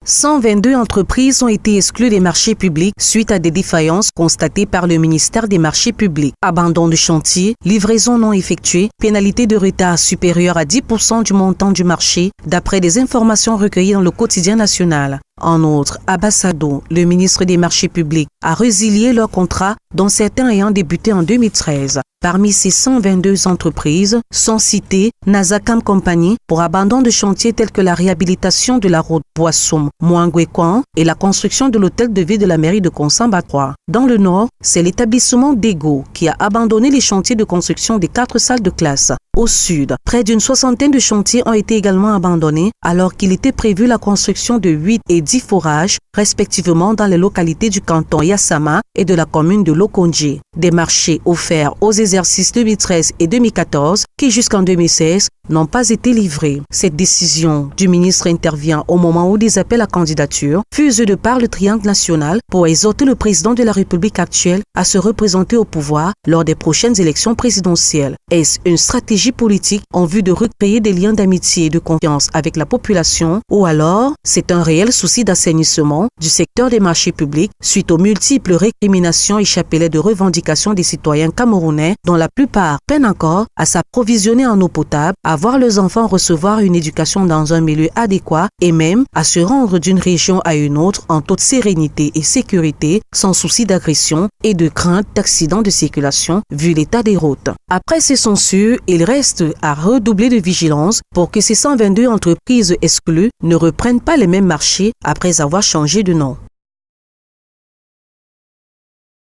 122 entreprises ont été exclues des marchés publics suite à des défaillances constatées par le ministère des Marchés publics. Abandon de chantier, livraison non effectuée, pénalité de retard supérieure à 10% du montant du marché, d'après des informations recueillies dans le quotidien national. En outre, Abassado, le ministre des Marchés publics, a résilié leurs contrats, dont certains ayant débuté en 2013. Parmi ces 122 entreprises sont citées Nazakam Company pour abandon de chantiers tels que la réhabilitation de la route Boissoum-Moangouekouan et la construction de l'hôtel de ville de la mairie de Konsamba-3. Dans le nord, c'est l'établissement Dego qui a abandonné les chantiers de construction des 4 salles de classe. Au sud, près d'une soixantaine de chantiers ont été également abandonnés alors qu'il était prévu la construction de 8 et 10 forages, respectivement dans les localités du canton Yassama et de la commune de Lokondji. Des marchés offerts aux exercices 2013 et 2014 qui jusqu'en 2016 n'ont pas été livrés. Cette décision du ministre intervient au moment où des appels à candidature fusent de par le triangle national pour exhorter le président de la République actuelle à se représenter au pouvoir lors des prochaines élections présidentielles. Est-ce une stratégie politique en vue de recréer des liens d'amitié et de confiance avec la population ou alors c'est un réel souci d'assainissement du secteur des marchés publics suite aux multiples récriminations et chapelets de revendications des citoyens camerounais dont la plupart peinent encore à s'approvisionner en eau potable, à voir leurs enfants recevoir une éducation dans un milieu adéquat et même à se rendre d'une région à une autre en toute sérénité et sécurité sans souci d'agression et de crainte d'accidents de circulation vu l'état des routes. Après ces censures, il reste à redoubler de vigilance pour que ces 122 entreprises exclues ne reprennent pas les mêmes marchés après avoir changé de nom.